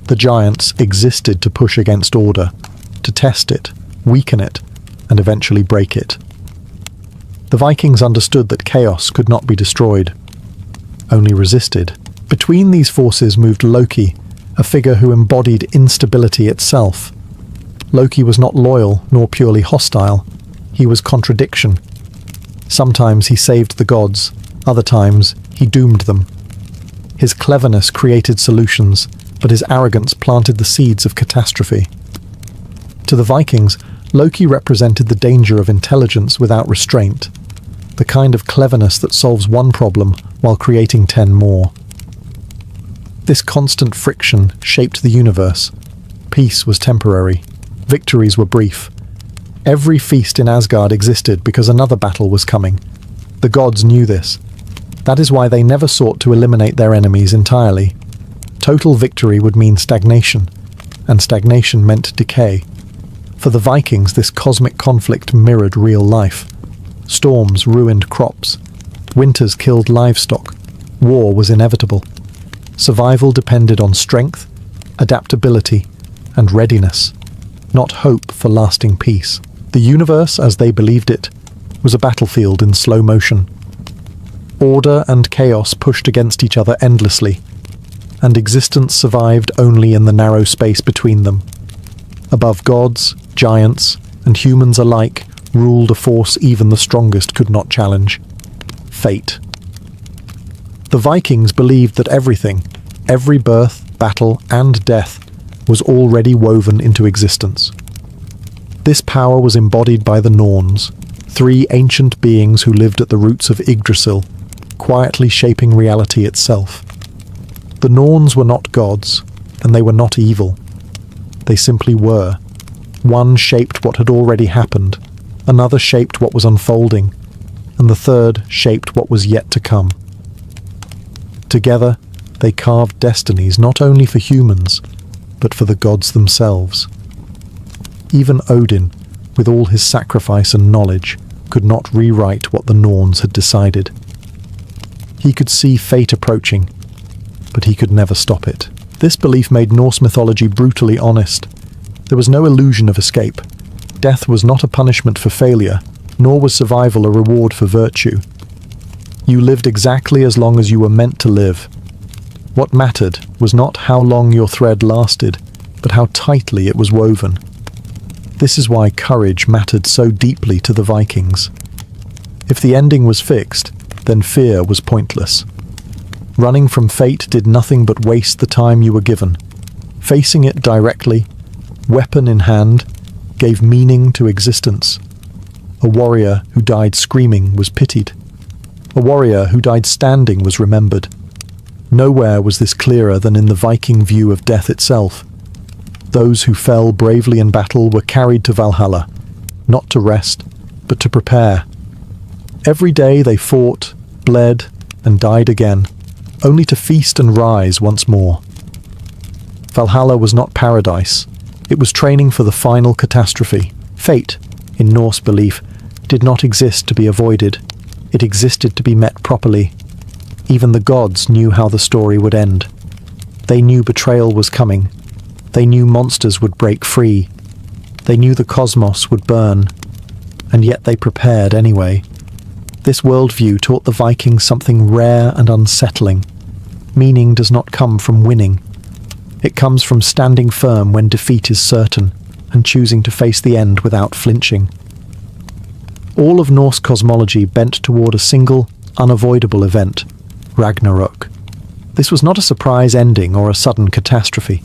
The giants existed to push against order, to test it, weaken it, and eventually break it. The Vikings understood that chaos could not be destroyed, only resisted. Between these forces moved Loki, a figure who embodied instability itself. Loki was not loyal nor purely hostile. He was contradiction. Sometimes he saved the gods, other times he doomed them. His cleverness created solutions, but his arrogance planted the seeds of catastrophe. To the Vikings, Loki represented the danger of intelligence without restraint, the kind of cleverness that solves one problem while creating 10 more. This constant friction shaped the universe. Peace was temporary. Victories were brief. Every feast in Asgard existed because another battle was coming. The gods knew this. That is why they never sought to eliminate their enemies entirely. Total victory would mean stagnation, and stagnation meant decay. For the Vikings, this cosmic conflict mirrored real life. Storms ruined crops. Winters killed livestock. War was inevitable. Survival depended on strength, adaptability, and readiness, not hope for lasting peace. The universe, as they believed it, was a battlefield in slow motion. Order and chaos pushed against each other endlessly, and existence survived only in the narrow space between them. Above gods, giants, and humans alike ruled a force even the strongest could not challenge: fate. The Vikings believed that everything, every birth, battle, and death, was already woven into existence. This power was embodied by the Norns, 3 ancient beings who lived at the roots of Yggdrasil, quietly shaping reality itself. The Norns were not gods, and they were not evil. They simply were. One shaped what had already happened, another shaped what was unfolding, and the third shaped what was yet to come. Together, they carved destinies not only for humans, but for the gods themselves. Even Odin, with all his sacrifice and knowledge, could not rewrite what the Norns had decided. He could see fate approaching, but he could never stop it. This belief made Norse mythology brutally honest. There was no illusion of escape. Death was not a punishment for failure, nor was survival a reward for virtue. You lived exactly as long as you were meant to live. What mattered was not how long your thread lasted, but how tightly it was woven. This is why courage mattered so deeply to the Vikings. If the ending was fixed, then fear was pointless. Running from fate did nothing but waste the time you were given. Facing it directly, weapon in hand, gave meaning to existence. A warrior who died screaming was pitied. A warrior who died standing was remembered. Nowhere was this clearer than in the Viking view of death itself. Those who fell bravely in battle were carried to Valhalla, not to rest, but to prepare. Every day they fought, bled, and died again, only to feast and rise once more. Valhalla was not paradise. It was training for the final catastrophe. Fate, in Norse belief, did not exist to be avoided. It existed to be met properly. Even the gods knew how the story would end. They knew betrayal was coming. They knew monsters would break free. They knew the cosmos would burn. And yet they prepared anyway. This worldview taught the Vikings something rare and unsettling. Meaning does not come from winning. It comes from standing firm when defeat is certain, and choosing to face the end without flinching. All of Norse cosmology bent toward a single, unavoidable event, Ragnarok. This was not a surprise ending or a sudden catastrophe.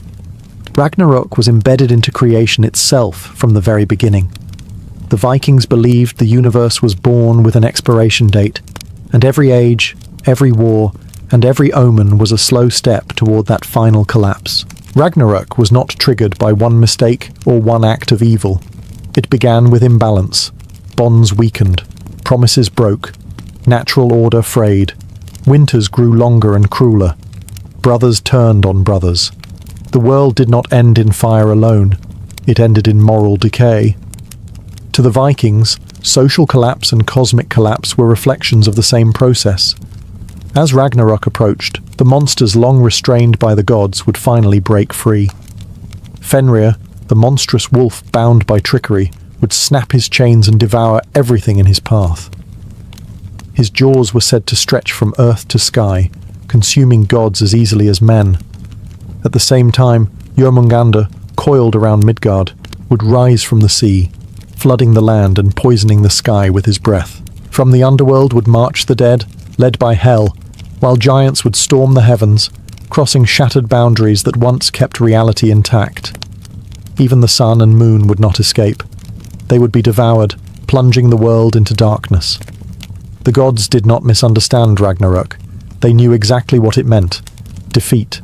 Ragnarok was embedded into creation itself from the very beginning. The Vikings believed the universe was born with an expiration date, and every age, every war, and every omen was a slow step toward that final collapse. Ragnarok was not triggered by one mistake or one act of evil. It began with imbalance. Bonds weakened, promises broke, natural order frayed, winters grew longer and crueler, brothers turned on brothers. The world did not end in fire alone, it ended in moral decay. To the Vikings, social collapse and cosmic collapse were reflections of the same process. As Ragnarok approached, the monsters long restrained by the gods would finally break free. Fenrir, the monstrous wolf bound by trickery, would snap his chains and devour everything in his path. His jaws were said to stretch from earth to sky, consuming gods as easily as men. At the same time, Jörmungandr, coiled around Midgard, would rise from the sea, flooding the land and poisoning the sky with his breath. From the underworld would march the dead, led by Hel, while giants would storm the heavens, crossing shattered boundaries that once kept reality intact. Even the sun and moon would not escape. They would be devoured, plunging the world into darkness. The gods did not misunderstand Ragnarok. They knew exactly what it meant. Defeat,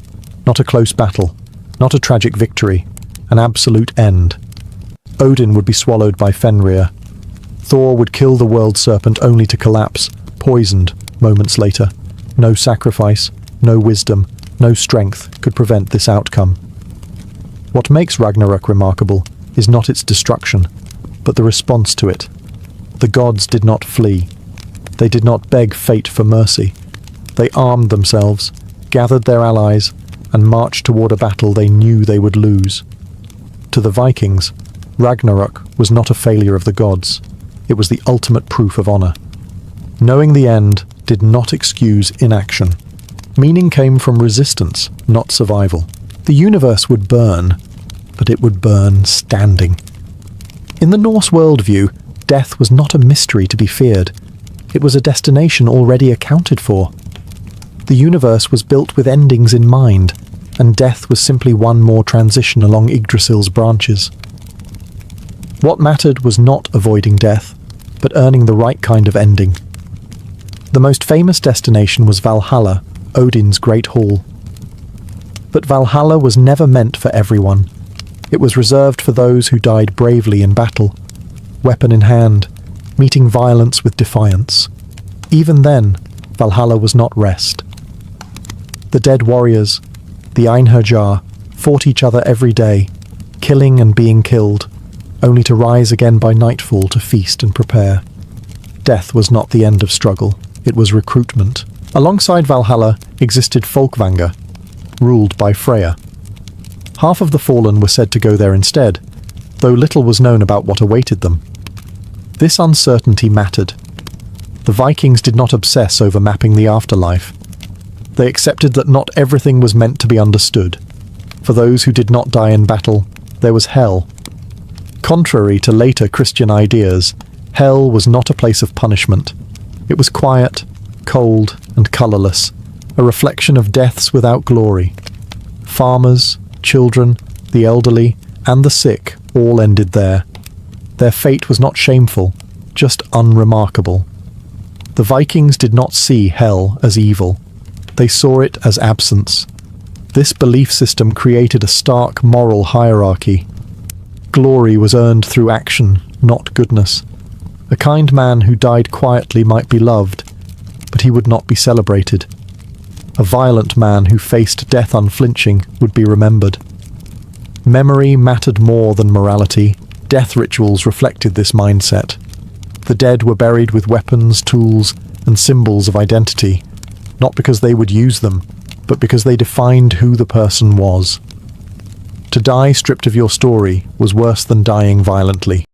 not a close battle, not a tragic victory, an absolute end. Odin would be swallowed by Fenrir. Thor would kill the world serpent only to collapse, poisoned moments later. No sacrifice, no wisdom, no strength could prevent this outcome. What makes Ragnarok remarkable is not its destruction, but the response to it. The gods did not flee. They did not beg fate for mercy. They armed themselves, gathered their allies, and marched toward a battle they knew they would lose. To the Vikings, Ragnarok was not a failure of the gods. It was the ultimate proof of honor. Knowing the end did not excuse inaction. Meaning came from resistance, not survival. The universe would burn, but it would burn standing. In the Norse worldview, death was not a mystery to be feared. It was a destination already accounted for. The universe was built with endings in mind, and death was simply one more transition along Yggdrasil's branches. What mattered was not avoiding death, but earning the right kind of ending. The most famous destination was Valhalla, Odin's great hall. But Valhalla was never meant for everyone. It was reserved for those who died bravely in battle, weapon in hand, meeting violence with defiance. Even then, Valhalla was not rest. The dead warriors, the Einherjar, fought each other every day, killing and being killed, only to rise again by nightfall to feast and prepare. Death was not the end of struggle, it was recruitment. Alongside Valhalla existed Folkvanga, ruled by Freyja. Half of the fallen were said to go there instead, though little was known about what awaited them. This uncertainty mattered. The Vikings did not obsess over mapping the afterlife. They accepted that not everything was meant to be understood. For those who did not die in battle, there was hell. Contrary to later Christian ideas, hell was not a place of punishment. It was quiet, cold, and colourless, a reflection of deaths without glory. Farmers, children, the elderly, and the sick all ended there. Their fate was not shameful, just unremarkable. The Vikings did not see hell as evil. They saw it as absence. This belief system created a stark moral hierarchy. Glory was earned through action, not goodness. A kind man who died quietly might be loved, but he would not be celebrated. A violent man who faced death unflinching would be remembered. Memory mattered more than morality. Death rituals reflected this mindset. The dead were buried with weapons, tools, and symbols of identity, not because they would use them, but because they defined who the person was. To die stripped of your story was worse than dying violently.